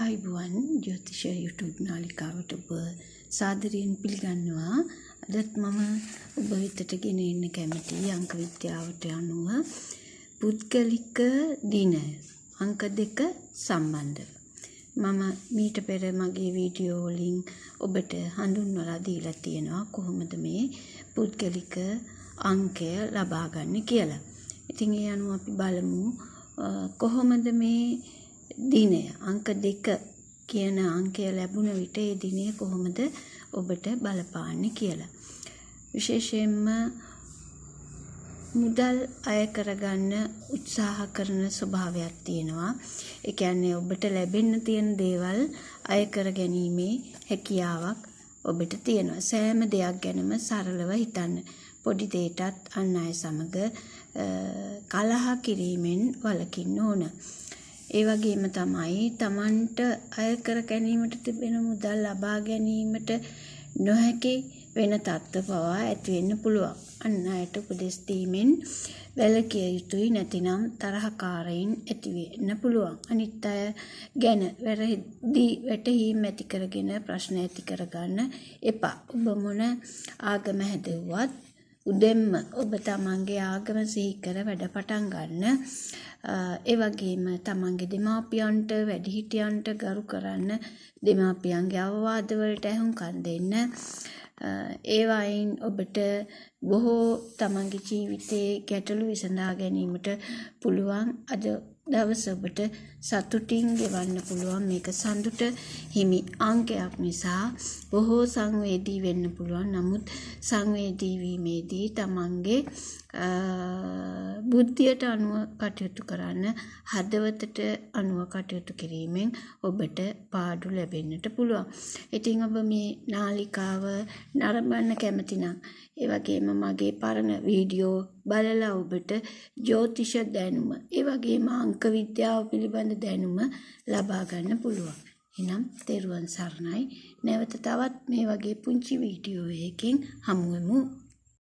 ආයුබෝවන් ජ්‍යොතිෂ YouTube නාලිකාවට ඔබ සාදරයෙන් පිළිගන්නවා. අදත් මම ඔබ වෙතට ගෙන එන්න කැමති අංක විද්‍යාවට අනුව පුද්ගලික දින අංක 2 සම්බන්ධ. මම මීට පෙර මගේ වීඩියෝ වලින් ඔබට හඳුන්වලා දීලා තියෙනවා කොහොමද මේ පුද්ගලික අංකය ලබා ගන්න කියලා. ඉතින් ඒ අනුව අපි බලමු කොහොමද මේ දිනය අංක 2 කියන අංකය ලැබුණ විට ඒ දිනය කොහොමද ඔබට බලපාන්නේ කියලා. විශේෂයෙන්ම මුදල් අය කරගන්න උත්සාහ කරන ස්වභාවයක් තියෙනවා. ඒ කියන්නේ ඔබට ලැබෙන්න තියෙන දේවල් අය කර ගැනීමේ හැකියාවක් ඔබට තියෙනවා. සෑම දෙයක් ගැනම සරලව හිතන්න. පොඩි දෙයකටත් අන් අය සමග කලහ කිරීමෙන් වළකින්න ඕන. ඒ වගේම තමයි Tamanට අය කර ගැනීමට තිබෙන මුදල් ලබා ගැනීමට නොහැකි වෙන තත්ත්ව පවා ඇති වෙන්න පුළුවන්. අන් අයට උපදෙස් දීමෙන් වැළකිය යුතුයි, නැතිනම් තරහකාරයින් ඇති වෙන්න පුළුවන්. අනිත් අය ගැන වැටහීම් ඇති කරගෙන ප්‍රශ්න ඇති කරගන්න එපා. ඔබ මොන ආගම හැදුවත් උදෙන්ම ඔබ තමන්ගේ ආගම සිහි කර වැඩ පටන් ගන්න. ඒ වගේම තමන්ගේ දෙමාපියන්ට වැඩිහිටියන්ට ගරු කරන්න, දෙමාපියන්ගේ අවවාද වලට ඇහුම්කන් දෙන්න. ඒ වයින් ඔබට බොහෝ තමන්ගේ ජීවිතයේ ගැටලු විසඳා ගැනීමට පුළුවන්. අද දවස ඔබට සතුටින් ගෙවන්න පුළුවන්. මේක සඳුට හිමි අංකයක් නිසා බොහෝ සංවේදී වෙන්න පුළුවන්. නමුත් සංවේදී වීමේදී තමන්ගේ බුද්ධියට අනුව කටයුතු කරන්න, හදවතට අනුව කටයුතු කිරීමෙන් ඔබට පාඩු ලැබෙන්නට පුළුවන්. ඉතින් ඔබ මේ නාලිකාව නරඹන්න කැමති නම්, ඒ වගේම මගේ පරණ වීඩියෝ බලලා ඔබට ජ්‍යොතිෂ දැනුම, ඒ වගේම අංක විද්‍යාව පිළිබඳ දැනුම ලබා ගන්න පුළුවන්. එහෙනම් තෙරුවන් සරණයි. නැවත තවත් මේ වගේ පුංචි වීඩියෝ එකකින් හමු වෙමු.